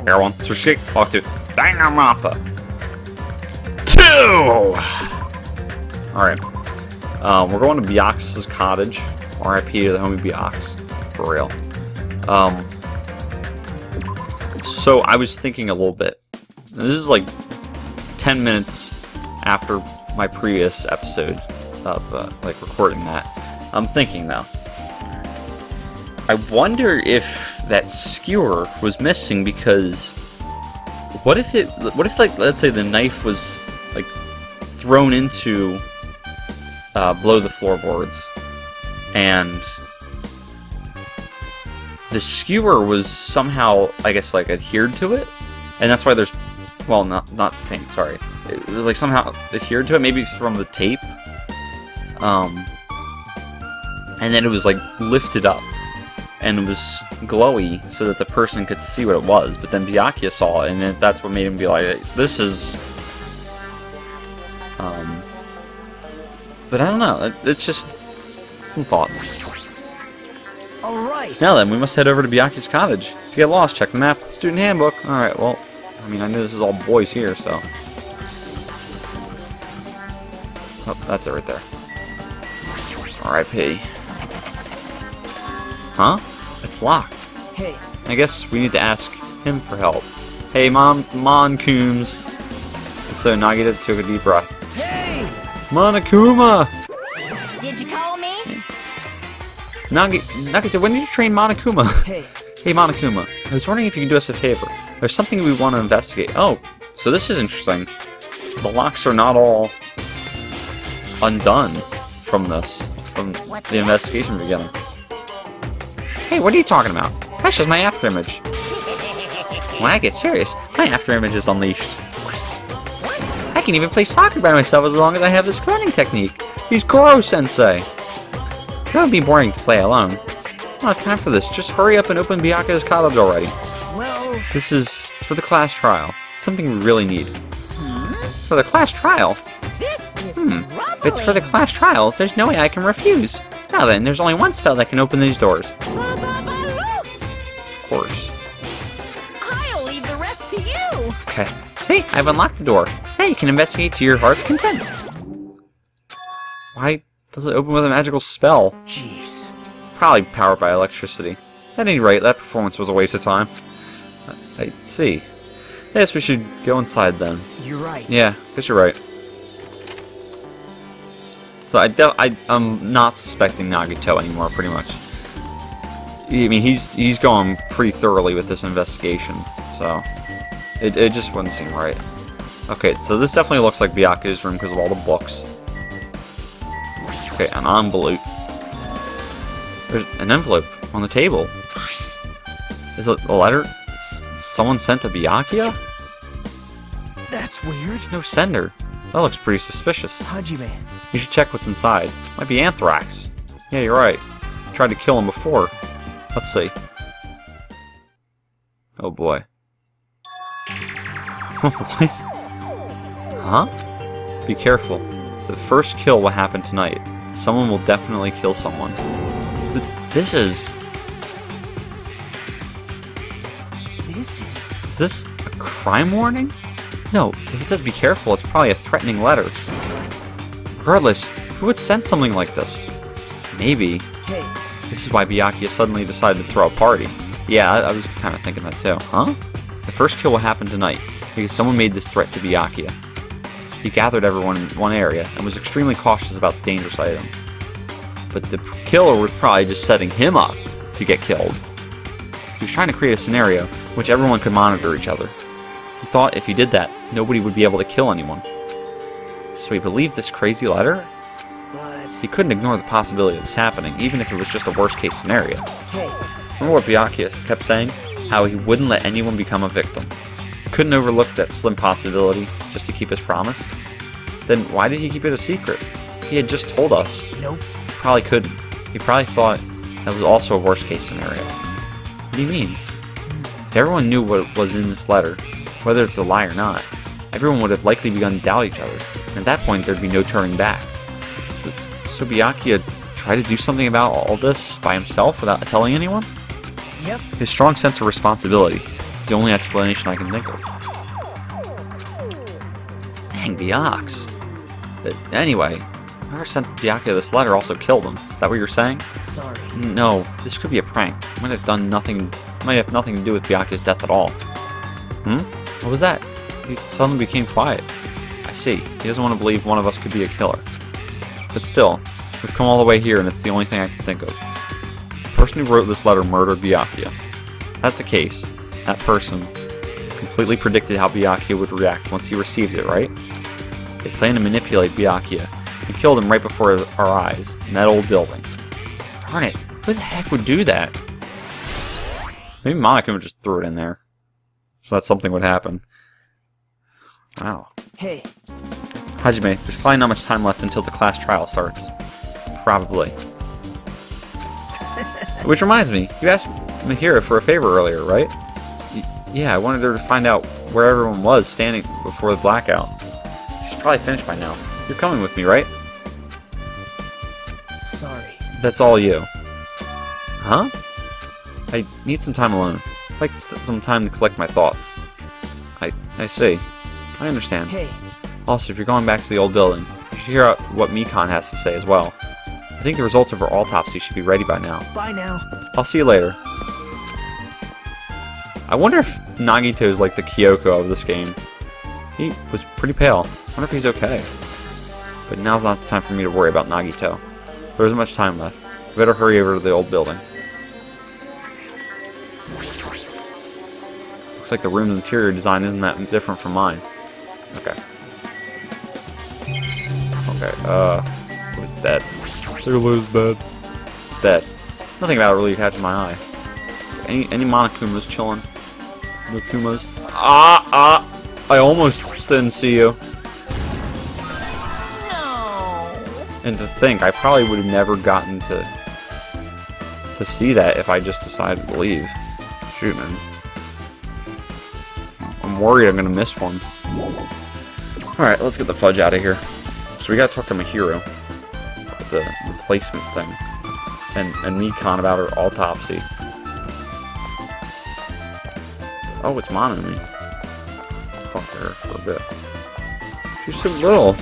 everyone. SilverCheesecake, walk to Danganronpa 2! Alright. We're going to Byakuya's cottage. R.I.P. to the homie Byakuya. For real. So I was thinking a little bit. This is like 10 minutes after my previous episode of like recording that. I'm thinking though. I wonder if that skewer was missing because what if like let's say the knife was like thrown into below the floorboards and the skewer was somehow, I guess, like adhered to it, and that's why there's, well, not paint. Sorry, it was like somehow adhered to it, maybe from the tape, and then it was like lifted up, and it was glowy so that the person could see what it was. But then Byakuya saw it, and that's what made him be like, "This is." But I don't know. It's just some thoughts. Alright. Now then, we must head over to Byakuya's cottage. If you get lost, check the map, the student handbook. Alright, well, I mean, I know this is all boys here, so. Oh, that's it right there. R.I.P. Huh? It's locked. Hey. I guess we need to ask him for help. Hey, Monokuma. So Nagita took a deep breath. Hey! Monokuma! Did you call me? Nagita, when did you train Monokuma? Hey. Hey Monokuma, I was wondering if you could do us a favor. There's something we want to investigate. Oh, so this is interesting. The locks are not all undone from this, from the investigation beginning. Hey, what are you talking about? That's just my afterimage. When I get serious, my afterimage is unleashed. I can even play soccer by myself as long as I have this cloning technique. He's Goro-sensei. It would be boring to play alone. I don't have time for this. Just hurry up and open Byakuya's cottage already. Well... This is for the class trial. It's something we really need. For the class trial? This is If it's for the class trial, there's no way I can refuse. Now then, there's only one spell that can open these doors. Of course. I'll leave the rest to you. Okay. See, I've unlocked the door. Now you can investigate to your heart's content. Why does it open with a magical spell? Jeez. Probably powered by electricity. At any rate, that performance was a waste of time. I see. Yes, we should go inside then. You're right. Yeah, guess you're right. So I'm not suspecting Nagito anymore, pretty much. I mean, he's going pretty thoroughly with this investigation, so it just wouldn't seem right. Okay, so this definitely looks like Byakuya's room because of all the books. Okay, an envelope. There's an envelope on the table. Is it a letter someone sent to Byakuya? That's weird. No sender. That looks pretty suspicious. Hajime. You should check what's inside. Might be anthrax. Yeah, you're right. Tried to kill him before. Let's see. Oh boy. What? Huh? Be careful. The first kill will happen tonight. Someone will definitely kill someone. This is... Is this a crime warning? No, if it says be careful, it's probably a threatening letter. Regardless, who would send something like this? Maybe. Hey. This is why Byakuya suddenly decided to throw a party. Yeah, I was kind of thinking that too. Huh? The first kill will happen tonight, because someone made this threat to Byakuya. He gathered everyone in one area, and was extremely cautious about the dangerous item. But the killer was probably just setting him up to get killed. He was trying to create a scenario in which everyone could monitor each other. He thought if he did that, nobody would be able to kill anyone. So he believed this crazy letter? But... He couldn't ignore the possibility of this happening, even if it was just a worst-case scenario. Hey. Remember what Byakuya kept saying? How he wouldn't let anyone become a victim. He couldn't overlook that slim possibility just to keep his promise. Then why did he keep it a secret? He had just told us. Nope. He probably couldn't. He probably thought that was also a worst-case scenario. What do you mean? If everyone knew what was in this letter, whether it's a lie or not, everyone would have likely begun to doubt each other, and at that point there'd be no turning back. So Byakuya tried to do something about all this by himself without telling anyone? Yep. His strong sense of responsibility It's the only explanation I can think of. Dang, Byakuya. But anyway, whoever sent Byakuya this letter also killed him. Is that what you're saying? Sorry. No, this could be a prank. It might have nothing to do with Byakuya's death at all. What was that? He suddenly became quiet. I see. He doesn't want to believe one of us could be a killer. But still, we've come all the way here and it's the only thing I can think of. The person who wrote this letter murdered Byakuya. If that's the case, that person completely predicted how Byakuya would react once he received it, right? They planned to manipulate Byakuya and killed him right before our eyes in that old building. Darn it, who the heck would do that? Maybe Monokuma just threw it in there, so that something would happen. Wow. Hey. Hajime, there's probably not much time left until the class trial starts. Probably. Which reminds me, you asked Mahira for a favor earlier, right? Yeah, I wanted her to find out where everyone was standing before the blackout. She's probably finished by now. You're coming with me, right? Sorry. That's all you. Huh? I need some time alone. I'd like some time to collect my thoughts. I see. I understand. Hey. Also, if you're going back to the old building, you should hear what Mikan has to say as well. I think the results of her autopsy should be ready by now. Bye now. I'll see you later. I wonder if Nagito's like the Kyoko of this game. He was pretty pale. I wonder if he's okay. But now's not the time for me to worry about Nagito. There isn't much time left. I better hurry over to the old building. Looks like the room's interior design isn't that different from mine. Okay. Okay, bed. There's bed. Bed. Nothing about it really catches my eye. Any Monokumas chilling? Monokumas? I almost didn't see you. No. And to think, I probably would have never gotten to see that if I just decided to leave. Shoot, man. I'm worried I'm gonna miss one. Alright, let's get the fudge out of here. So we gotta talk to Mahiro about the replacement thing. And Mikan about her autopsy. Oh, it's Monami. Let's talk to her for a bit. She's so little.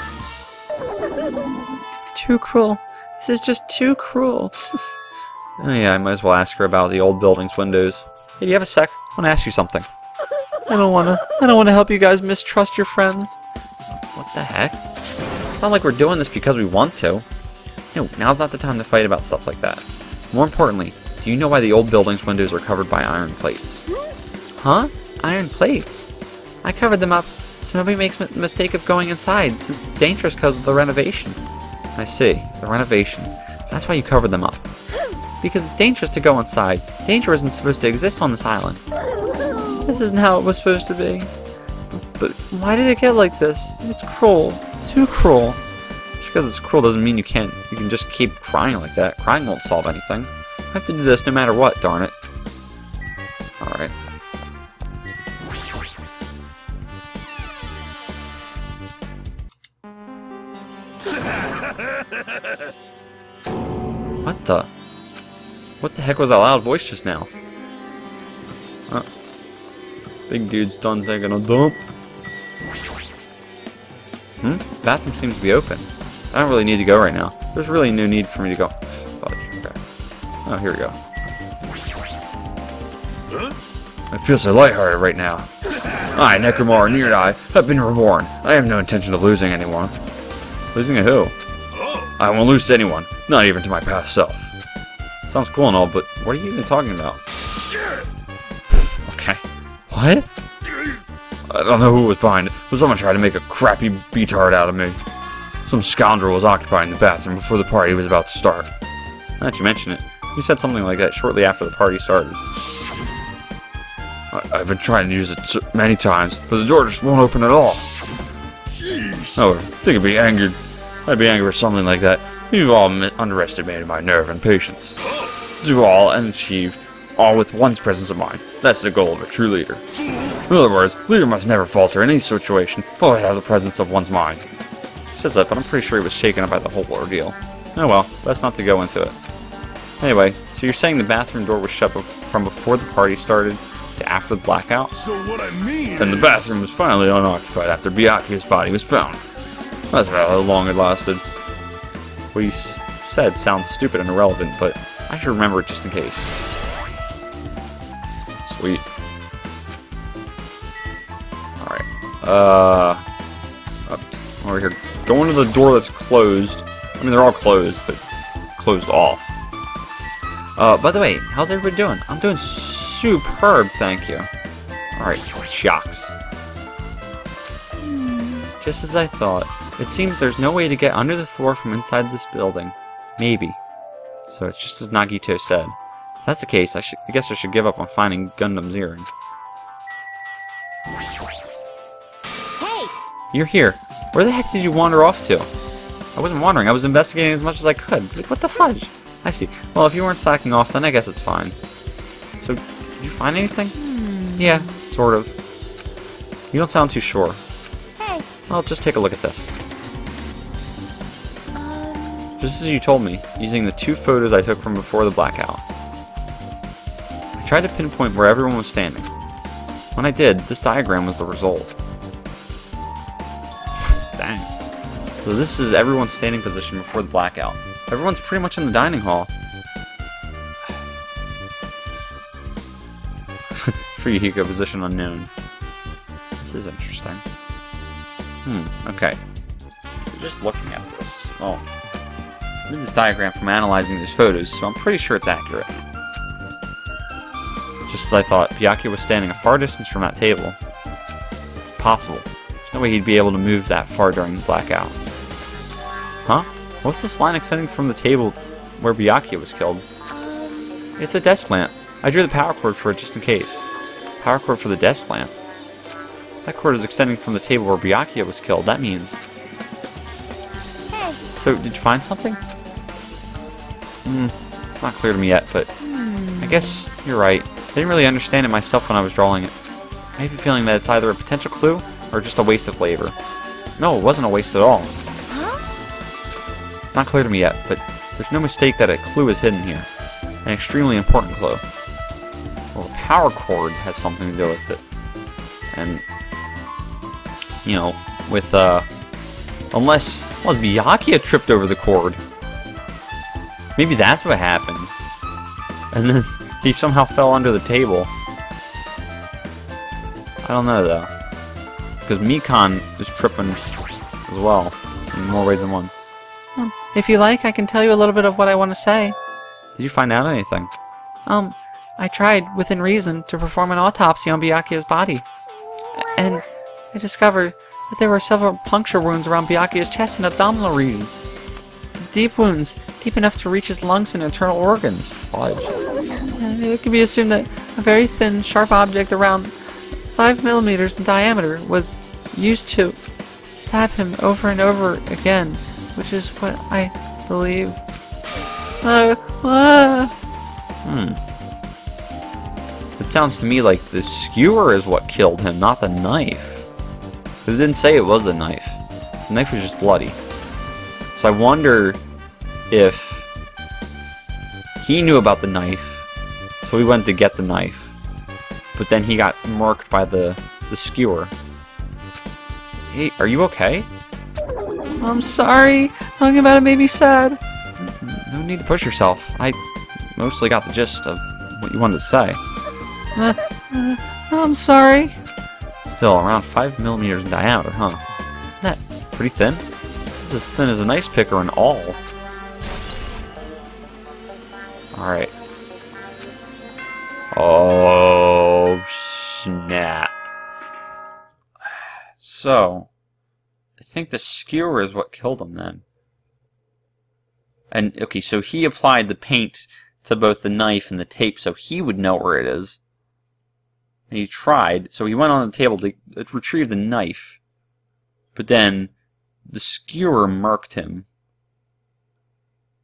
Too cruel. This is just too cruel. Oh yeah, I might as well ask her about the old building's windows. Hey, do you have a sec? I want to ask you something. I don't wanna help you guys mistrust your friends. What the heck? It's not like we're doing this because we want to. No, now's not the time to fight about stuff like that. More importantly, do you know why the old building's windows are covered by iron plates? Huh? Iron plates? I covered them up so nobody makes the mistake of going inside, since it's dangerous because of the renovation. I see. The renovation. So that's why you covered them up. Because it's dangerous to go inside. Danger isn't supposed to exist on this island. This isn't how it was supposed to be. But why did it get like this? It's cruel. Too cruel. Just because it's cruel doesn't mean you can just keep crying like that. Crying won't solve anything. I have to do this no matter what, darn it. Alright. What the heck was that loud voice just now? Big dude's done taking a dump. The bathroom seems to be open. I don't really need to go right now. There's really no need for me to go. Fudge. Okay. Oh, here we go. I feel so lighthearted right now. I, Necromore, Near Eye, have been reborn. I have no intention of losing anyone. Losing to who? I won't lose to anyone, not even to my past self. Sounds cool and all, but what are you even talking about? Okay. What? I don't know who was behind it, but someone tried to make a crappy beatard out of me. Some scoundrel was occupying the bathroom before the party was about to start. Now that you mention it, you said something like that shortly after the party started. I've been trying to use it many times, but the door just won't open at all. However, I think I'd be angry for something like that. You've all underestimated my nerve and patience. Do all and achieve all with one's presence of mind. That's the goal of a true leader. In other words, a leader must never falter in any situation, but always have the presence of one's mind. He says that, but I'm pretty sure he was shaken up by the whole ordeal. Oh well, best not to go into it. Anyway, so you're saying the bathroom door was shut from before the party started, to after the blackout. So what I mean And the bathroom was finally unoccupied after Byakuya's body was found. That's about how long it lasted. What he said sounds stupid and irrelevant, but I should remember it just in case. Sweet. Alright. Up over here. Go into the door that's closed. I mean, they're all closed, but closed off. By the way, how's everybody doing? I'm doing superb, thank you. Alright, shocks. Just as I thought. It seems there's no way to get under the floor from inside this building. Maybe. So it's just as Nagito said. If that's the case, I guess I should give up on finding Gundam's earring. Hey! You're here. Where the heck did you wander off to? I wasn't wandering. I was investigating as much as I could. Like, what the fudge? I see. Well, if you weren't slacking off, then I guess it's fine. So, did you find anything? Yeah, sort of. You don't sound too sure. Hey! Well, just take a look at this. Just as you told me, using the 2 photos I took from before the blackout. I tried to pinpoint where everyone was standing. When I did, this diagram was the result. Dang. So this is everyone's standing position before the blackout. Everyone's pretty much in the dining hall. Free-Hiko position unknown. This is interesting. Okay. Just looking at this. Oh. I made this diagram from analyzing these photos, so I'm pretty sure it's accurate. Just as I thought, Byakuya was standing a far distance from that table. It's possible. There's no way he'd be able to move that far during the blackout. Huh? What's this line extending from the table where Byakuya was killed? It's a desk lamp. I drew the power cord for it just in case. Power cord for the desk lamp? That cord is extending from the table where Byakuya was killed. That means... Hey! So, did you find something? It's not clear to me yet, but... I guess you're right. I didn't really understand it myself when I was drawing it. I have a feeling that it's either a potential clue, or just a waste of labor. No, it wasn't a waste at all. Huh? It's not clear to me yet, but there's no mistake that a clue is hidden here. An extremely important clue. Well, the power cord has something to do with it. And, you know, with, unless Byakuya tripped over the cord. Maybe that's what happened. And then he somehow fell under the table. I don't know, though. Because Mikan is tripping as well, in more ways than one. If you like, I can tell you a little bit of what I want to say. Did you find out anything? I tried, within reason, to perform an autopsy on Byakuya's body. And I discovered that there were several puncture wounds around Byakuya's chest and abdominal region. Deep wounds, deep enough to reach his lungs and internal organs. Fudge. And it can be assumed that a very thin, sharp object around 5 millimeters in diameter was used to stab him over and over again, which is what I believe. It sounds to me like the skewer is what killed him, not the knife. Because it didn't say it was the knife. The knife was just bloody. So I wonder if he knew about the knife, so he went to get the knife, but then he got marked by the skewer. Hey, are you okay? I'm sorry. Talking about it made me sad. No need to push yourself. I mostly got the gist of what you wanted to say. I'm sorry. Still, around 5 millimeters in diameter, huh? Isn't that pretty thin? It's as thin as an ice picker and all. Alright. Oh, snap. So, I think the skewer is what killed him then. And, okay, so he applied the paint to both the knife and the tape so he would know where it is. And he tried, so he went on the table to retrieve the knife. But then, the skewer marked him.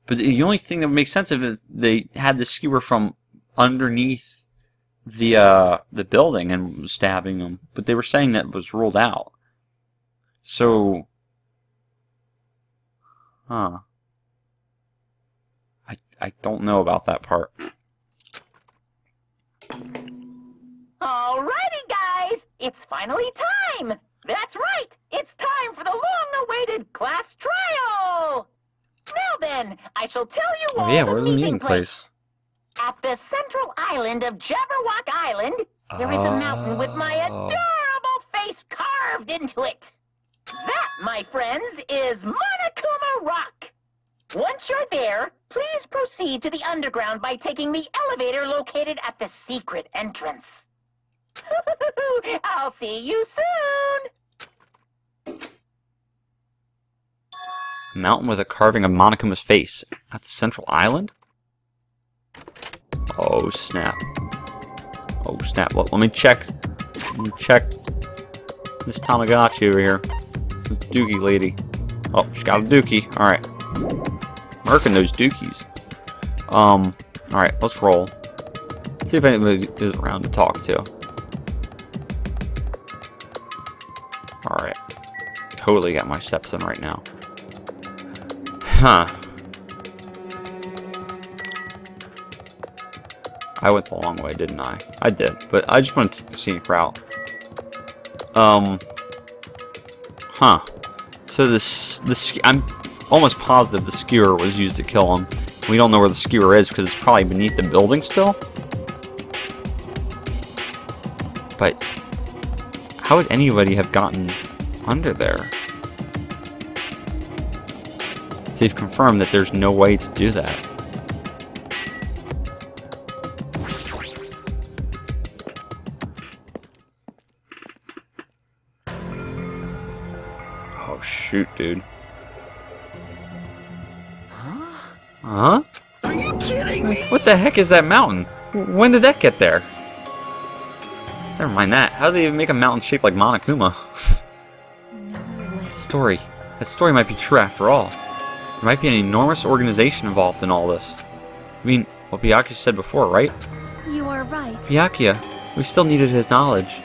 But the only thing that would make sense of it is they had the skewer from underneath the building and was stabbing him. But they were saying that it was ruled out. So, huh. I don't know about that part. Alrighty, guys, it's finally time. That's right, it's time for the long-awaited class trial. Now then, I shall tell you all Oh yeah, the where's the meeting meeting place? At the central island of Jabberwock Island, there is a mountain with my adorable face carved into it. That, my friends, is Monokuma Rock. Once you're there, please proceed to the underground by taking the elevator located at the secret entrance. I'll see you soon. Mountain with a carving of Monokuma's face. At the central island? Oh snap. Oh snap. Let me check. Let me check this Tamagotchi over here. This dookie lady. Oh, she got a dookie. Alright. Marking those dookies. Alright, let's roll. See if anybody is around to talk to. Alright. Totally got my steps in right now. Huh. I went the long way, didn't I? I did, but I just wanted to take the scenic route. Huh. So I'm almost positive the skewer was used to kill him. We don't know where the skewer is because it's probably beneath the building still. But how would anybody have gotten under there? They've confirmed that there's no way to do that. Oh shoot, dude. Huh? Are you kidding me? What the heck is that mountain? When did that get there? Never mind that. How do they even make a mountain shaped like Monokuma? That story might be true after all. There might be an enormous organization involved in all this. I mean, what Byakuya said before, right? You are right. Byakuya, we still needed his knowledge.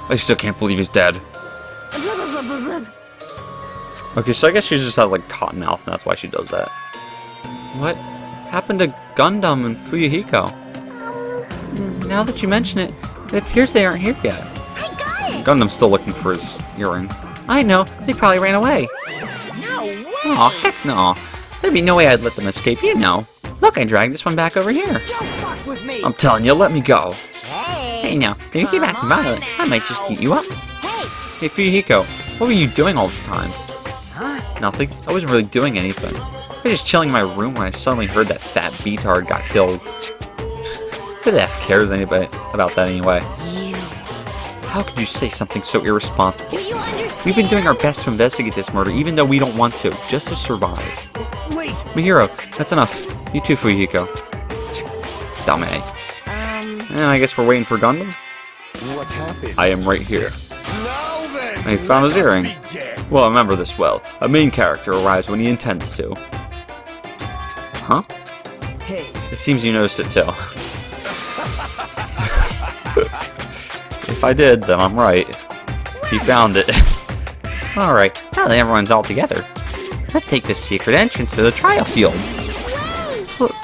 I still can't believe he's dead. Okay, so I guess she just has like cotton mouth and that's why she does that. What happened to Gundam and Fuyuhiko? Now that you mention it, it appears they aren't here yet. I got it! Gundam's still looking for his earring. I know, they probably ran away. No way! Aw, heck no. There'd be no way I'd let them escape, you know. Look, I dragged this one back over here. Don't fuck with me! I'm telling you, let me go. Hey! Hey now, if you keep acting violent, I might just eat you up. Hey! Hey Fuyuhiko, what were you doing all this time? Huh? Nothing. I wasn't really doing anything. I was just chilling in my room when I suddenly heard that fat beatard got killed. Who the F cares anybody about that anyway? How could you say something so irresponsible? Do you understand? We've been doing our best to investigate this murder even though we don't want to, just to survive. Wait! Mihiro, that's enough. You too, Fuyuhiko. Dame. And I guess we're waiting for Gundam? What happened? I am right here. Now then! I found his earring. Begin. Well, I remember this well. A main character arrives when he intends to. Huh? Hey! It seems you noticed it too. If I did, then I'm right. He found it. Alright, now that everyone's all together, let's take the secret entrance to the trial field.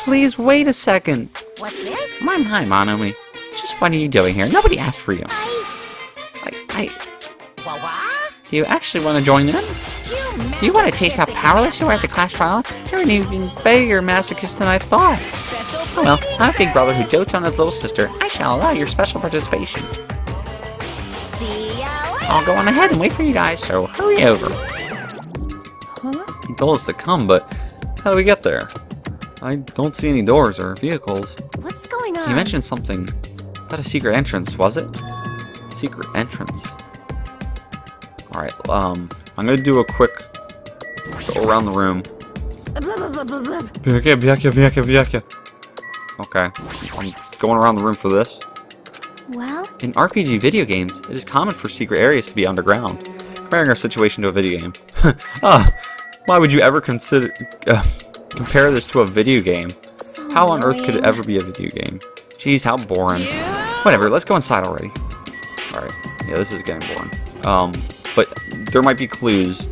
Please wait a second. What's this? Hi, Monomi. Just what are you doing here? Nobody asked for you. Do you actually want to join in? Do you want to taste how powerless you are at the class trial? You're an even bigger masochist than I thought. Oh well, I'm a big brother who dotes on his little sister. I shall allow your special participation. See ya later. I'll go on ahead and wait for you guys, so hurry over. Huh? He told us to come, but how do we get there? I don't see any doors or vehicles. What's going on? You mentioned something about a secret entrance, was it? Secret entrance. Alright, I'm gonna do a quick go around the room. Byakuya. Okay, I'm going around the room for this. Well? In RPG video games, it is common for secret areas to be underground, comparing our situation to a video game. Why would you ever consider compare this to a video game? So How on earth could it annoying. ever be a video game? Jeez, how boring. Whatever, let's go inside already. Alright, yeah, this is getting boring. But there might be clues.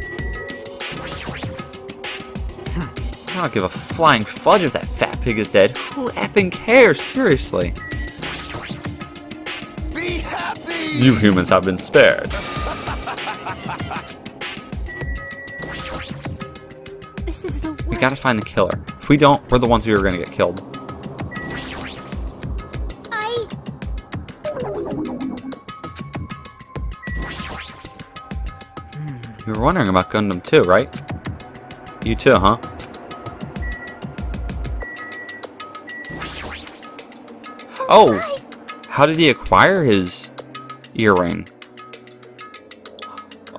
I don't give a flying fudge if that fat pig is dead. Who effing cares? Seriously. You humans have been spared. This is the worst. We gotta find the killer. If we don't, we're the ones who are gonna get killed. You were wondering about Gundam too, right? You too, huh? Oh! How did he acquire his earring?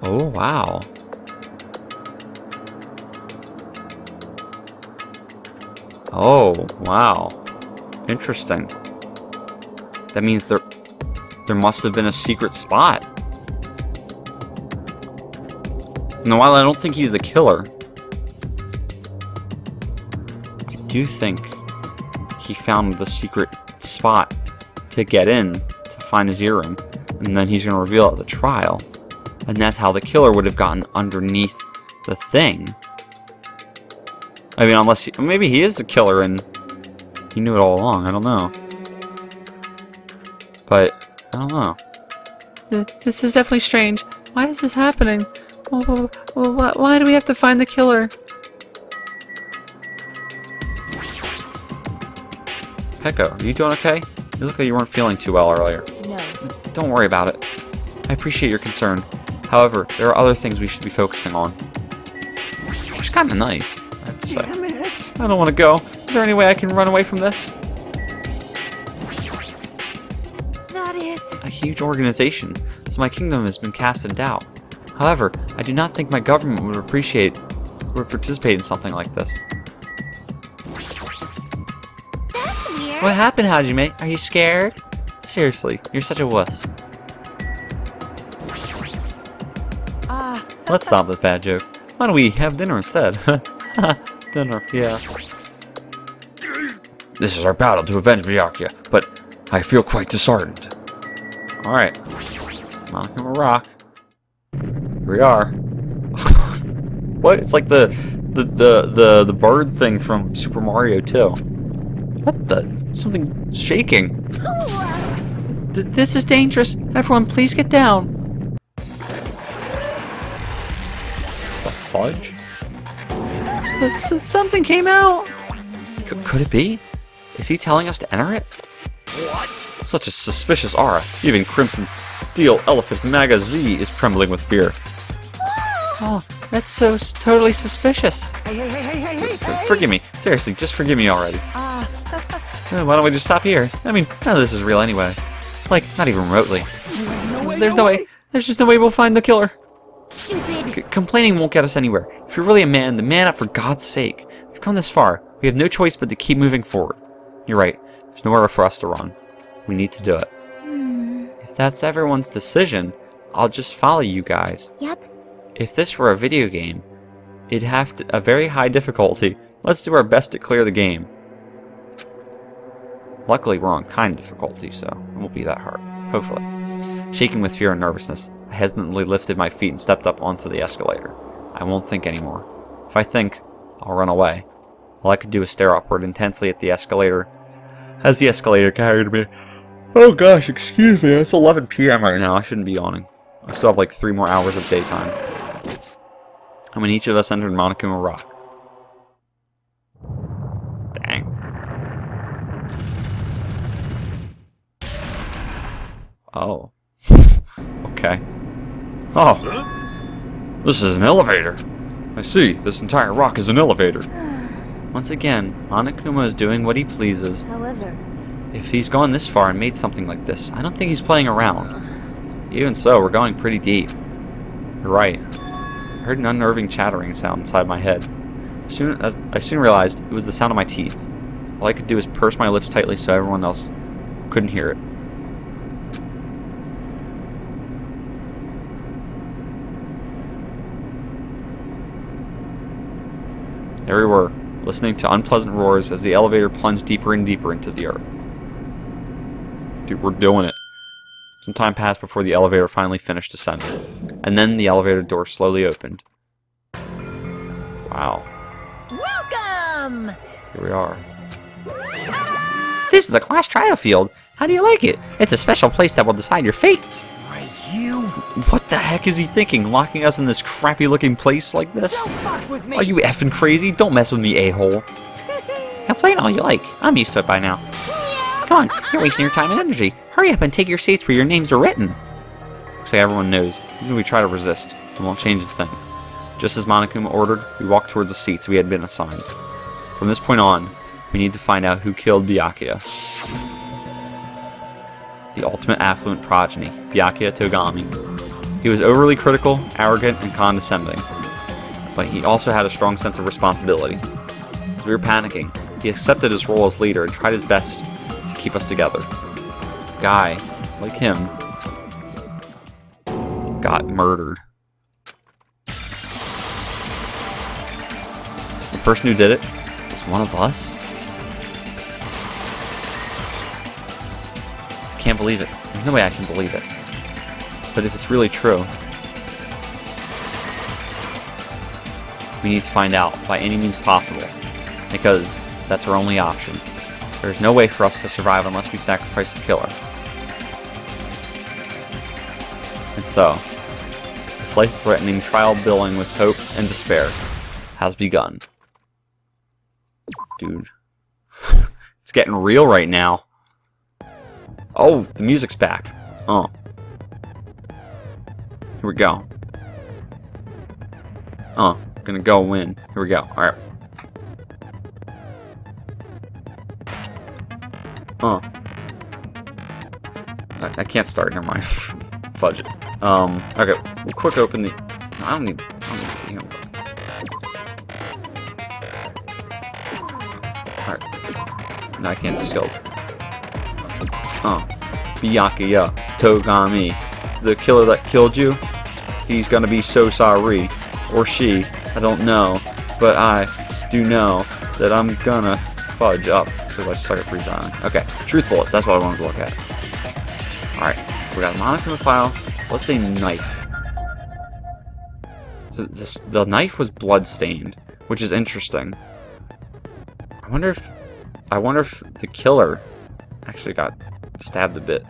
Oh, wow. Oh, wow. Interesting. That means there must have been a secret spot. Now, while I don't think he's the killer, I do think he found the secret spot to get in to find his earring, and then he's going to reveal it at the trial, and that's how the killer would have gotten underneath the thing. I mean, unless maybe he is the killer and he knew it all along. I don't know, but I don't know. This is definitely strange. Why is this happening? Why do we have to find the killer? Peko, are you doing okay? You look like you weren't feeling too well earlier. No. Don't worry about it. I appreciate your concern. However, there are other things we should be focusing on. It's kind of nice, I have to say. Damn it! I don't want to go. Is there any way I can run away from this? That is... A huge organization, so my kingdom has been cast in doubt. However, I do not think my government would participate in something like this. That's weird. What happened, Hajime? Are you scared? Seriously, you're such a wuss. Let's stop this bad joke. Why don't we have dinner instead? Dinner, yeah. This is our battle to avenge Byakuya, but I feel quite disheartened. Alright. Monokuma Rock. Here we are. What? It's like the bird thing from Super Mario 2. What the? Something shaking. This is dangerous. Everyone, please get down. The fudge? Something came out. Could it be? Is he telling us to enter it? What? Such a suspicious aura. Even Crimson Steel Elephant Maga Z is trembling with fear. Oh, that's so totally suspicious. Hey! Forgive me. Seriously, just forgive me already. Why don't we just stop here? I mean, none of this is real anyway. Like, not even remotely. There's no way. There's just no way we'll find the killer. Stupid. Complaining won't get us anywhere. If you're really a man, then man up for God's sake. We've come this far. We have no choice but to keep moving forward. You're right. There's nowhere for us to run. We need to do it. If that's everyone's decision, I'll just follow you guys. Yep. If this were a video game, it'd have a very high difficulty. Let's do our best to clear the game. Luckily, we're on kind difficulty, so it won't be that hard. Hopefully. Shaking with fear and nervousness, I hesitantly lifted my feet and stepped up onto the escalator. I won't think anymore. If I think, I'll run away. All I could do was stare upward intensely at the escalator as the escalator carried me. Oh gosh, excuse me, it's 11 PM right now. I shouldn't be yawning. I still have like 3 more hours of daytime. And when each of us entered Monokuma Rock. Dang. Oh. Okay. Oh. This is an elevator. I see. This entire rock is an elevator. Once again, Monokuma is doing what he pleases. However, If he's gone this far and made something like this, I don't think he's playing around. Even so, we're going pretty deep. You're right. I heard an unnerving chattering sound inside my head. I soon realized it was the sound of my teeth. All I could do was purse my lips tightly so everyone else couldn't hear it. There we were, listening to unpleasant roars as the elevator plunged deeper and deeper into the earth. Dude, we're doing it. Some time passed before the elevator finally finished descending, and then the elevator door slowly opened. Wow. welcome. Here we are. This is the class trial field. How do you like it? It's a special place that will decide your fates. Right. You What the heck is he thinking? Locking us in this crappy looking place like this? don't fuck with me. Are you effing crazy? Don't mess with me, a-hole. Complain all you like. I'm used to it by now. Come on, you're wasting your time and energy. Hurry up and take your seats where your names are written. Looks like everyone knows. Even if we try to resist, it won't change the thing. Just as Monokuma ordered, we walked towards the seats we had been assigned. From this point on, we need to find out who killed Byakuya. The ultimate affluent progeny, Byakuya Togami. He was overly critical, arrogant, and condescending. But he also had a strong sense of responsibility. As we were panicking, he accepted his role as leader and tried his best to keep us together. A guy, like him, got murdered. The person who did it is one of us? I can't believe it. There's no way I can believe it. But if it's really true, we need to find out by any means possible, because that's our only option. There's no way for us to survive unless we sacrifice the killer. And so, this life-threatening trial billing with hope and despair has begun. Dude. It's getting real right now. Oh, the music's back. Oh. Here we go. Oh, gonna go in. Here we go. Alright. Oh. I can't start, never mind. Fudge it. Okay, we'll quick open the... I don't need you know. Alright. No, I can't do skills. Byakuya Togami. The killer that killed you? He's gonna be so sorry. Or she. I don't know. But I do know that I'm gonna fudge up. Because I suck at freestyling. Okay, truth bullets, that's what I wanted to look at. Alright, so we got a Monokuma file. Let's say knife. So the knife was blood-stained, which is interesting. I wonder if the killer actually got stabbed a bit.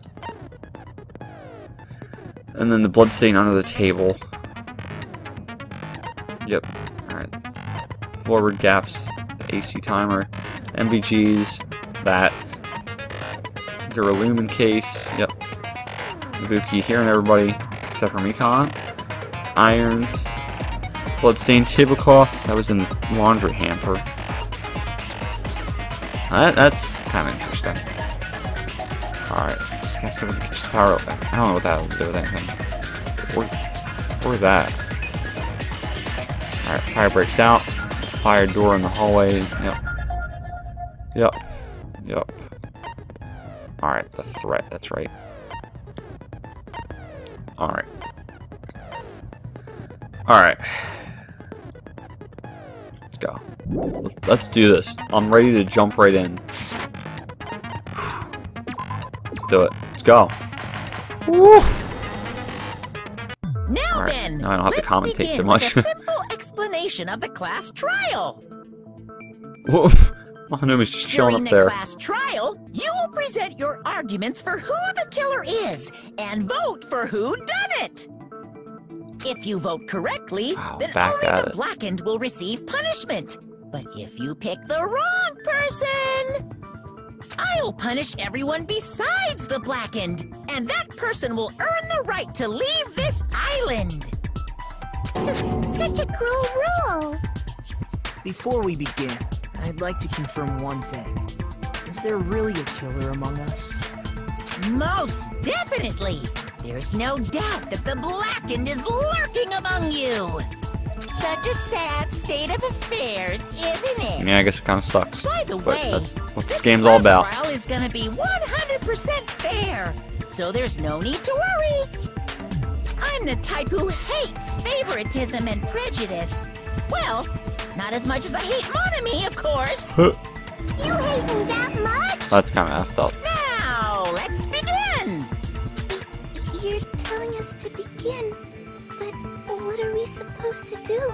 And then the blood stain under the table. Yep. Alright. Forward gaps, the AC timer, MVGs, that. Duralumin case, yep. Ibuki hearing everybody except for Mikon. Irons. Bloodstained tablecloth, that was in laundry hamper. That's kind of interesting. Alright, I guess we can just power up. I don't know what that has to do with anything. Where's that? Alright, fire breaks out. Fire door in the hallway. Yep. Alright, the threat, that's right. Alright. Let's go. Let's do this. I'm ready to jump right in. Let's do it. Let's go. Woo! Now Alright, then, now I don't have to let's commentate begin so much. with a simple explanation of the class trial. Whoa. Monokuma's just chilling During up the there. class trial, you will present your arguments for who the killer is and vote for who done it. If you vote correctly, then back only at the it. blackened will receive punishment. But if you pick the wrong person, I'll punish everyone besides the blackened, and that person will earn the right to leave this island. Such a cruel rule. Before we begin, I'd like to confirm one thing. Is there really a killer among us? Most definitely. There's no doubt that the blackened is lurking among you. Such a sad state of affairs, isn't it? Yeah, I guess it kind of sucks. By the But way, that's what this this game's all class about. trial is gonna be 100% fair, so there's no need to worry. I'm the type who hates favoritism and prejudice. Well, not as much as I hate Monami, of course. You hate me that much? That's kind of effed up. Now, let's begin. You're telling us to begin, but what are we supposed to do?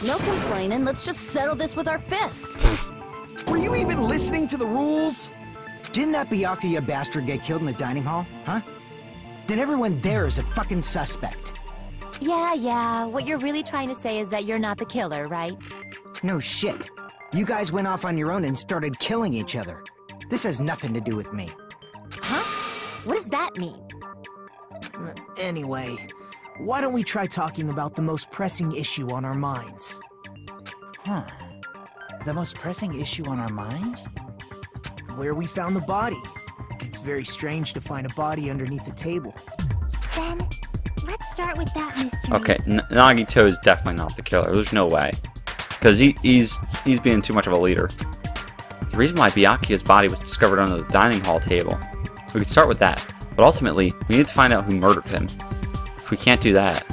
No complaining, let's just settle this with our fists. Were you even listening to the rules? Didn't that Byakuya bastard get killed in the dining hall, huh? then everyone there is a fucking suspect. Yeah, what you're really trying to say is that you're not the killer, right? No shit. You guys went off on your own and started killing each other. This has nothing to do with me. Huh? What does that mean? Anyway, why don't we try talking about the most pressing issue on our minds? Huh. The most pressing issue on our minds? Where we found the body. It's very strange to find a body underneath a table. Then, let's start with that mystery. Okay, Nagito is definitely not the killer. There's no way. Because he's being too much of a leader. The reason why Byakuya's body was discovered under the dining hall table. We could start with that. But ultimately, we need to find out who murdered him. If we can't do that...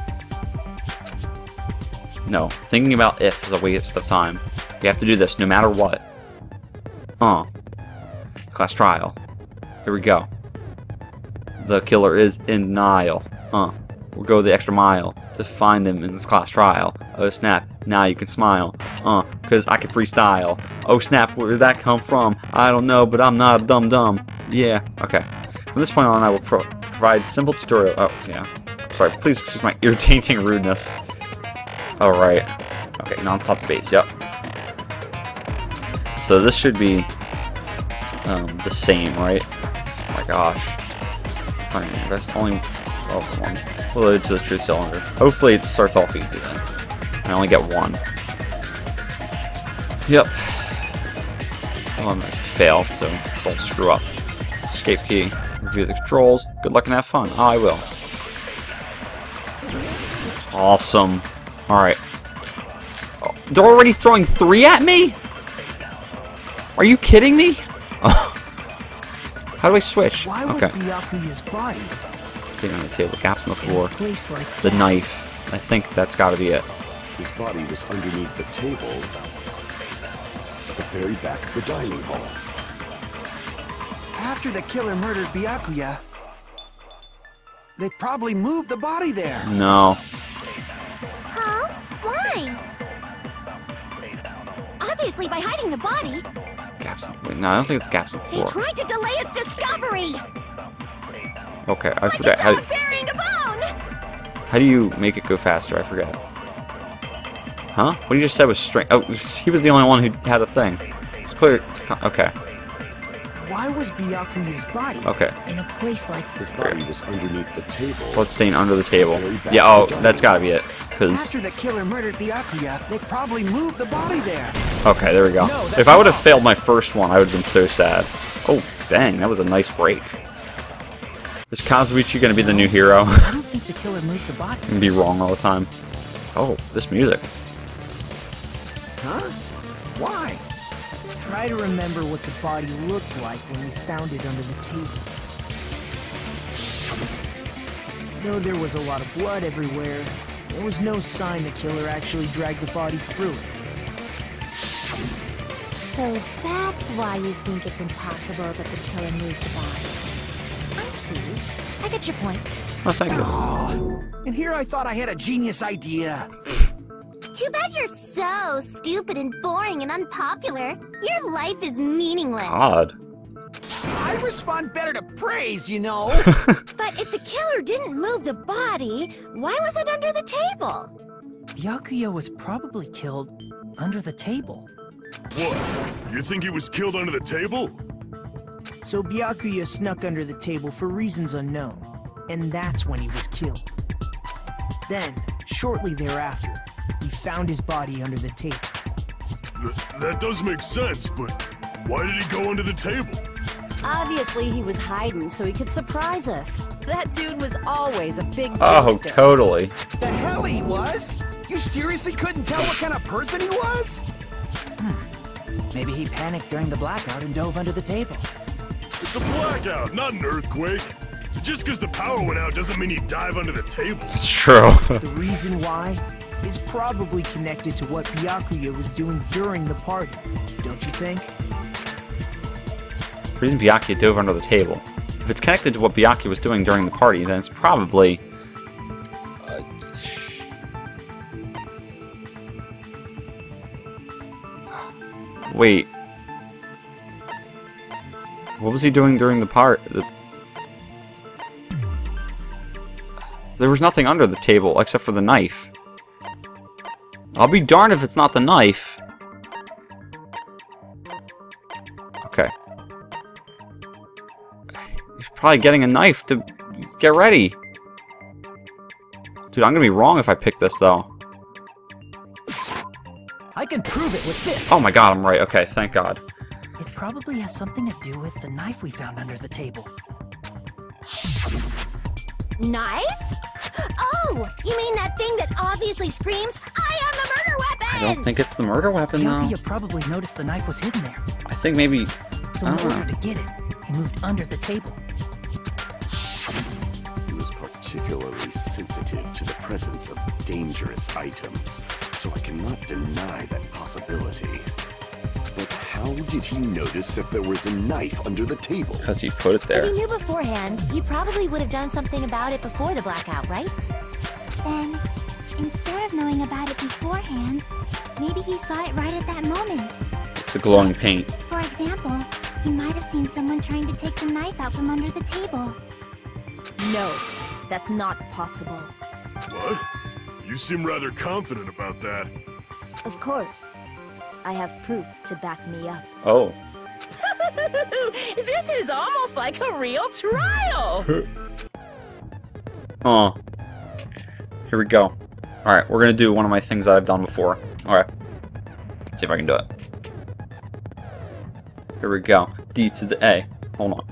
No, thinking about if is a waste of time. We have to do this no matter what. Class trial. Here we go. The killer is in denial. We'll go the extra mile to find him in this class trial. Oh snap, now you can smile. Cause I can freestyle. Oh snap, where did that come from? I don't know, but I'm not a dum-dum. Yeah, okay. From this point on, I will provide simple tutorial. Oh, yeah. Sorry, please excuse my irritating rudeness. Alright. Okay, non-stop debate, yep. So this should be the same, right? Oh my gosh. Fine, that's only 12 ones. Loaded to the true cylinder. Hopefully it starts off easy then. I only get one. Yep. Well, I'm gonna fail, so don't screw up. Escape key. Review the controls. Good luck and have fun. Oh, I will. Awesome. Alright. Oh, they're already throwing 3 at me? Are you kidding me? How do I switch? Why was Byakuya's body sitting on the table, gaps on the floor. place like The that? knife. I think that's gotta be it. His body was underneath the table at the very back of the dining hall. After the killer murdered Byakuya, they probably moved the body there. No. Huh? Why? Obviously by hiding the body. Gaps on, wait, no, I don't think it's gaps on the They floor. tried to delay its discovery. Okay, I Like a forgot. dog burying a bone. How do you make it go faster? I forget. Huh? What you just said was strange. Oh, he was the only one who had a thing. It's clear. Okay. Why was Byakuya's body Okay. in a place like His body was underneath the table. Bloodstained under the table. Yeah, oh, that's gotta be it. Because, After the killer murdered Byakuya, they probably moved the body there. okay, there we go. No, that's If I would have wrong. failed my first one, I would have been so sad. Oh, dang, that was a nice break. Is Kazuichi gonna be the new hero? I don't think the killer moved the body. And be wrong all the time. Oh, this music. Huh? Why? Try to remember what the body looked like when we found it under the table. Though there was a lot of blood everywhere, there was no sign the killer actually dragged the body through it. So that's why you think it's impossible that the killer moved the body. I see. I get your point. Oh, thank you. And here I thought I had a genius idea. Too bad you're so stupid and boring and unpopular. Your life is meaningless. God. I respond better to praise, you know. But if the killer didn't move the body, why was it under the table? Byakuya was probably killed under the table. What? You think he was killed under the table? So Byakuya snuck under the table for reasons unknown, and that's when he was killed. Then, shortly thereafter, we found his body under the table. That does make sense, but why did he go under the table? Obviously, he was hiding so he could surprise us. That dude was always a big Oh, jokester. totally. The hell he was? You seriously couldn't tell what kind of person he was? Maybe he panicked during the blackout and dove under the table. It's a blackout, not an earthquake. Just because the power went out doesn't mean you dive under the table. It's true. The reason why is probably connected to what Byakuya was doing during the party, don't you think? The reason Byakuya dove under the table. If it's connected to what Byakuya was doing during the party, then it's probably... Wait. What was he doing during the part? There was nothing under the table except for the knife. I'll be darned if it's not the knife. Okay. He's probably getting a knife to get ready. Dude, I'm gonna be wrong if I pick this, though. I can prove it with this. Oh my god, I'm right. Okay, thank god. It probably has something to do with the knife we found under the table. Knife? Oh, you mean that thing that obviously screams, "I am the murder weapon"? I don't think it's the murder weapon, though. You probably noticed the knife was hidden there. I think maybe... So in order to get it, he moved under the table. He was particularly sensitive to the presence of dangerous items, so I cannot deny that possibility. But how did he notice that there was a knife under the table? Because he put it there. If he knew beforehand, he probably would have done something about it before the blackout, right? Then, instead of knowing about it beforehand, maybe he saw it right at that moment. It's the glowing paint. For example, he might have seen someone trying to take the knife out from under the table. No, that's not possible. What? You seem rather confident about that. Of course. I have proof to back me up. Oh. This is almost like a real trial. Oh. Here we go. Alright, we're gonna do one of my things that I've done before. Alright. See if I can do it. Here we go. D to the A. Hold on.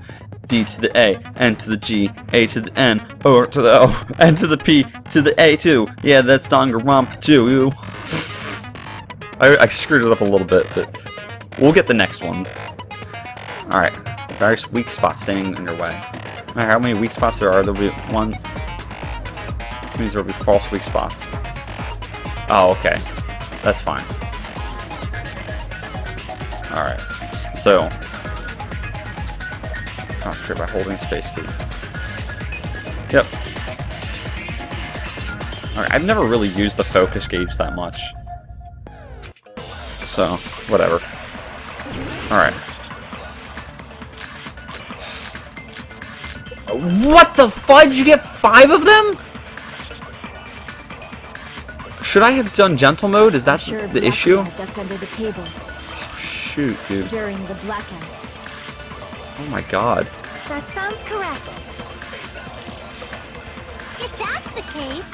D to the A, N to the G, A to the N, O to the O, N to the P, to the A too. Yeah, that's Danganronpa too. I screwed it up a little bit, but we'll get the next one. Alright. Various weak spots standing in your way. No matter how many weak spots there are, there'll be one. That means there'll be false weak spots. Oh, okay. That's fine. Alright. So. Concentrate by holding space key. Yep. Alright, I've never really used the focus gauge that much. So, whatever. Alright. What the fudge? You get 5 of them? Should I have done gentle mode? Is that the issue? Ducked under the table. Oh, shoot, dude. During the blackout. Oh my god. That sounds correct. If that's the case...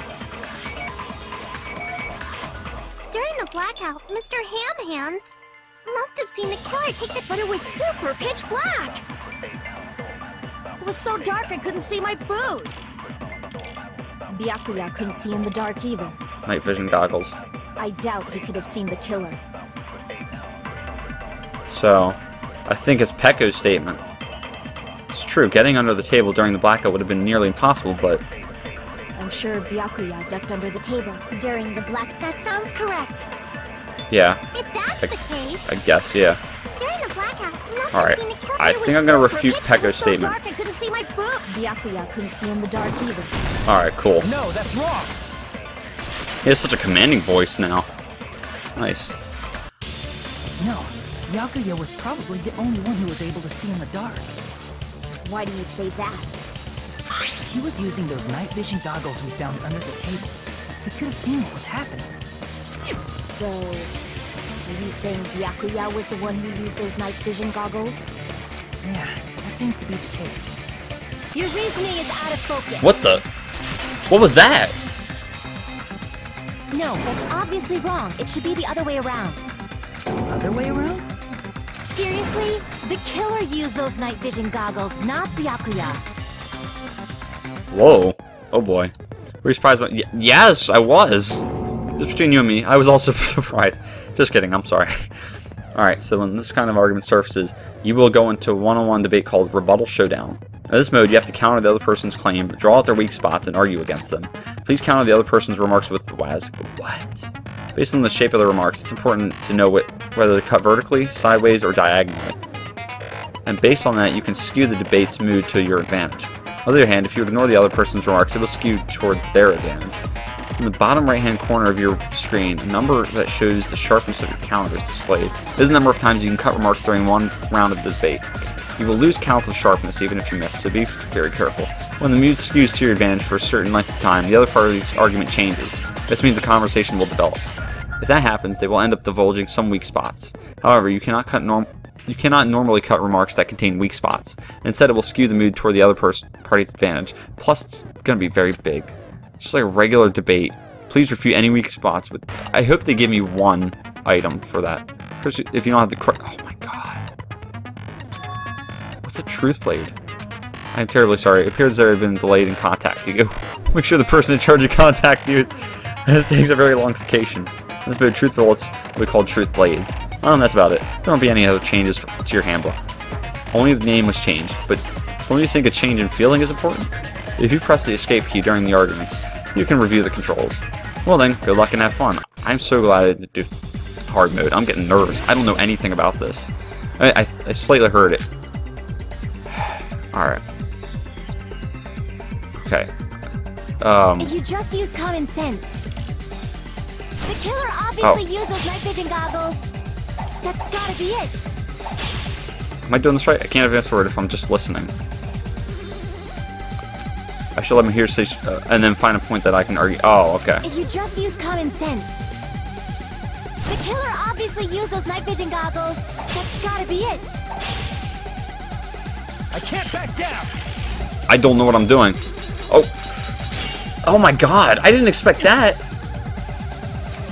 During the blackout, Mr. Ham Hands must have seen the killer take the... But it was super pitch black! It was so dark I couldn't see my food! Byakuya couldn't see in the dark either. Night vision goggles. I doubt he could have seen the killer. So, I think it's Pekko's statement. It's true, getting under the table during the blackout would have been nearly impossible, but... I'm sure Byakuya ducked under the table during the black... That sounds correct. Yeah. If that's the case... I guess, yeah. During the blackout, Alright, I think I'm gonna refute Pekko's statement. Dark, I couldn't see my food. Byakuya couldn't see in the dark either. Alright, cool. No, that's wrong. He has such a commanding voice now. Nice. No, Byakuya was probably the only one who was able to see in the dark. Why do you say that? He was using those night vision goggles we found under the table. He could have seen what was happening. So, are you saying Byakuya was the one who used those night vision goggles? Yeah, that seems to be the case. Your reasoning is out of focus. What the? What was that? No, that's obviously wrong. It should be the other way around. Other way around? Seriously? The killer used those night vision goggles, not Byakuya. Whoa. Oh boy. Were you surprised about... yes, I was. Just between you and me, I was also surprised. Just kidding, I'm sorry. Alright, so when this kind of argument surfaces, you will go into a one-on-one debate called Rebuttal Showdown. In this mode, you have to counter the other person's claim, draw out their weak spots, and argue against them. Please counter the other person's remarks with what? Based on the shape of the remarks, it's important to know whether to cut vertically, sideways, or diagonally. And based on that, you can skew the debate's mood to your advantage. On the other hand, if you ignore the other person's remarks, it will skew toward their advantage. In the bottom right-hand corner of your screen, a number that shows the sharpness of your counter is displayed. This is the number of times you can cut remarks during one round of the debate. You will lose counts of sharpness even if you miss, so be very careful. When the mood skews to your advantage for a certain length of time, the other party's argument changes. This means a conversation will develop. If that happens, they will end up divulging some weak spots. However, you cannot normally cut remarks that contain weak spots. Instead, it will skew the mood toward the other party's advantage. Plus, it's going to be very big. Just like a regular debate. Please refute any weak spots, but I hope they give me one item for that. If you don't have the correct... Oh my god. What's a truth blade? I'm terribly sorry. It appears there have been delayed in contacting you. Make sure the person in charge of contacting you. This takes a very long vacation. This bit of truth bullets will be called truth blades. That's about it. There won't be any other changes to your handbook. Only the name was changed, but don't you think a change in feeling is important? If you press the escape key during the arguments, you can review the controls. Well then, good luck and have fun. I'm so glad I didn't do hard mode. I'm getting nervous. I don't know anything about this. I slightly heard it. Alright. Okay. If you just use common sense. The killer obviously used those night vision goggles. That's gotta be it. Am I doing this right? I can't advance forward if I'm just listening. I should let me hear say, and then find a point that I can argue. Oh, okay. If you just use common sense. The killer obviously used those night vision goggles. That's gotta be it. I can't back down. I don't know what I'm doing. Oh. Oh my god, I didn't expect that.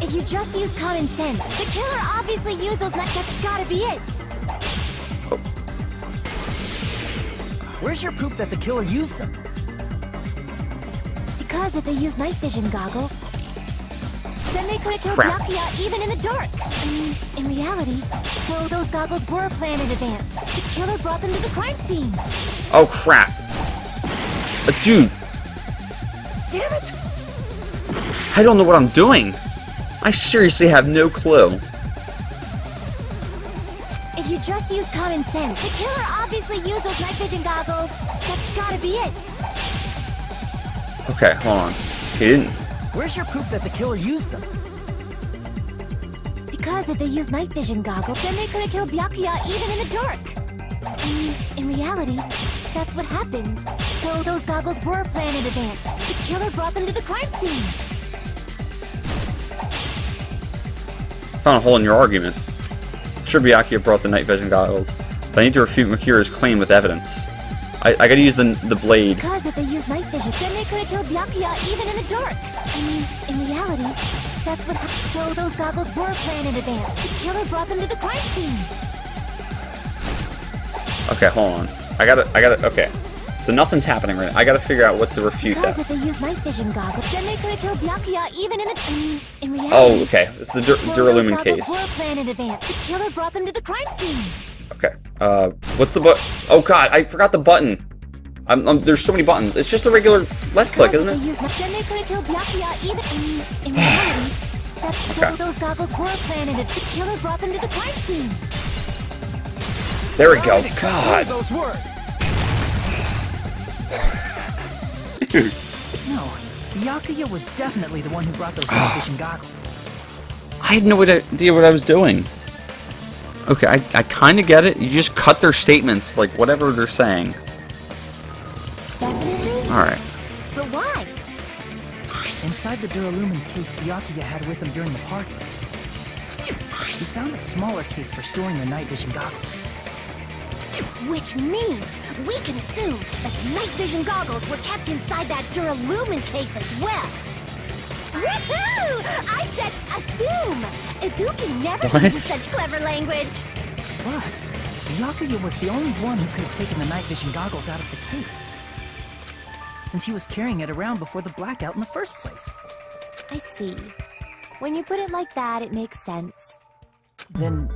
If you just use common sense, the killer obviously used those night. That's gotta be it. Oh. Where's your proof that the killer used them? Because if they used night vision goggles, then they could have killed Crap. Byakuya even in the dark. I mean, in reality, so those goggles were planned in advance. The killer brought them to the crime scene. Oh crap. Dude. Damn it! I don't know what I'm doing. I seriously have no clue. If you just use common sense, the killer obviously used those night vision goggles. That's gotta be it. Okay, hold on. He didn't. Where's your proof that the killer used them? Because if they used night vision goggles, then they could have killed Byakuya even in the dark. I mean, in reality, that's what happened. So those goggles were planned in advance. The killer brought them to the crime scene. Found a hole in your argument. Sure, Byakuya brought the night vision goggles, but I need to refute Makira's claim with evidence. I gotta use the blade. Because if they used night vision, then they could have killed Byakuya even in the dark. I mean, in reality, that's what happened. So those goggles were planned in advance. The killer brought them to the crime scene. Okay, hold on. I gotta, okay. So nothing's happening right now. I gotta figure out what to refute Because that. if they used night vision goggles, then they could have killed Byakuya even in the... I mean, in reality... Oh, okay. It's the Duralumin those case. goggles were planned in advance. The killer brought them to the crime scene. Okay. What's the oh god, I forgot the button. There's so many buttons. It's just a regular left click, isn't it? Then they could have killed Byakuya even... I mean, in reality, that's Okay. so those goggles were planned in advance. The killer brought them to the crime scene. There we go. God. Those words. Dude. No, Byakuya was definitely the one who brought those night vision goggles. I had no idea what I was doing. Okay, I kind of get it. You just cut their statements, like whatever they're saying. Definitely? Alright. But why? Inside the Duralumin case Byakuya had with him during the party, he found a smaller case for storing the night vision goggles. Which means we can assume that the night vision goggles were kept inside that Duralumin case as well. Woohoo! I said assume! Ibuki never What? uses such clever language. Plus, Byakuya was the only one who could have taken the night vision goggles out of the case, since he was carrying it around before the blackout in the first place. I see. When you put it like that, it makes sense. Then,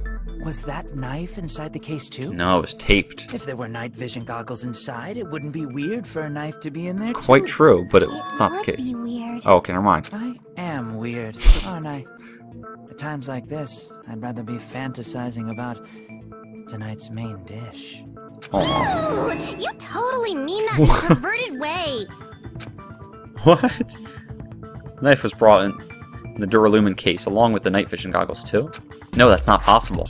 was that knife inside the case too? No, it was taped. If there were night vision goggles inside, it wouldn't be weird for a knife to be in there too. Quite true, but it's not the would case. be weird. Oh, okay, never mind. I am weird, aren't I? At times like this, I'd rather be fantasizing about tonight's main dish. Oh. Ooh, you totally mean that in a perverted way. What? The knife was brought in the Duralumin case along with the night vision goggles too? No, that's not possible.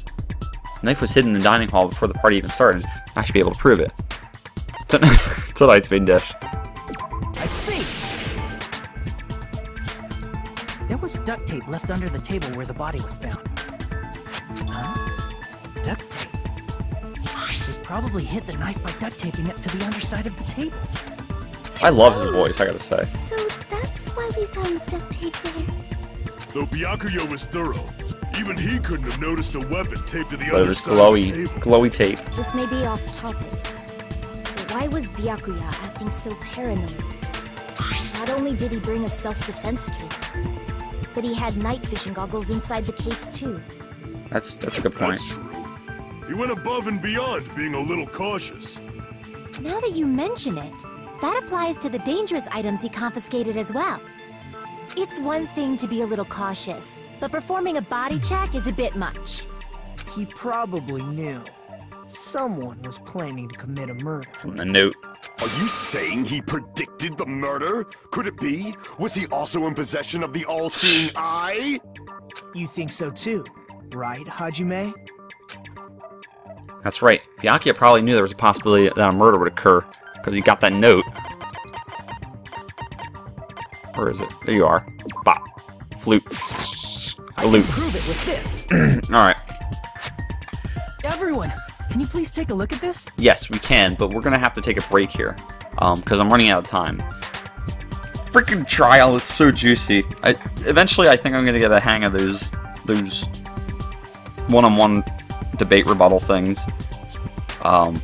The knife was hidden in the dining hall before the party even started. I should be able to prove it. Tonight's main dish. I see! There was duct tape left under the table where the body was found. Huh? Duct tape? They probably hid the knife by duct taping it to the underside of the table. I love his voice, I gotta say. So that's why we found duct tape there. Though Byakuya was thorough, even he couldn't have noticed a weapon taped to the But it was underside of the table. glowy tape. This may be off topic, but why was Byakuya acting so paranoid? Not only did he bring a self-defense kit, but he had night vision goggles inside the case too. That's a good point. That's true. He went above and beyond being a little cautious. Now that you mention it, that applies to the dangerous items he confiscated as well. It's one thing to be a little cautious, but performing a body check is a bit much. He probably knew. Someone was planning to commit a murder. From the note. Are you saying he predicted the murder? Could it be? Was he also in possession of the all-seeing eye? You think so too, right, Hajime? That's right. Byakuya probably knew there was a possibility that a murder would occur, because he got that note. Where is it? There you are. Bop. Flute. Loot. Prove it with this. Alright. Everyone, can you please take a look at this? Yes, we can, but we're gonna have to take a break here. Because I'm running out of time. Freaking trial, it's so juicy. Eventually, I think I'm gonna get a hang of those one-on-one debate rebuttal things. I'm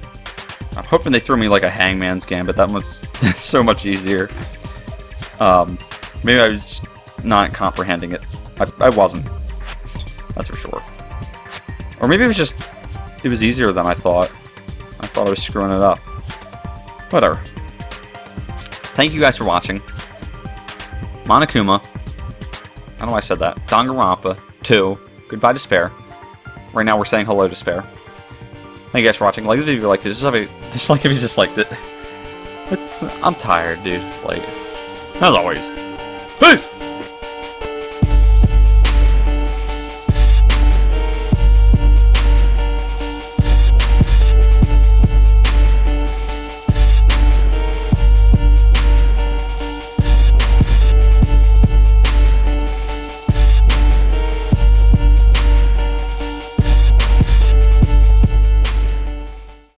hoping they throw me like a hangman's gambit. That's so much easier. Maybe I was just not comprehending it. I wasn't. That's for sure. Or maybe it was easier than I thought. I thought I was screwing it up. Whatever. Thank you guys for watching. Monokuma. I don't know why I said that. Danganronpa 2. Goodbye Despair. Right now we're saying hello Despair. Thank you guys for watching. Like the video if you liked it. Dislike if you disliked it. I'm tired, dude. Like, as always. Peace!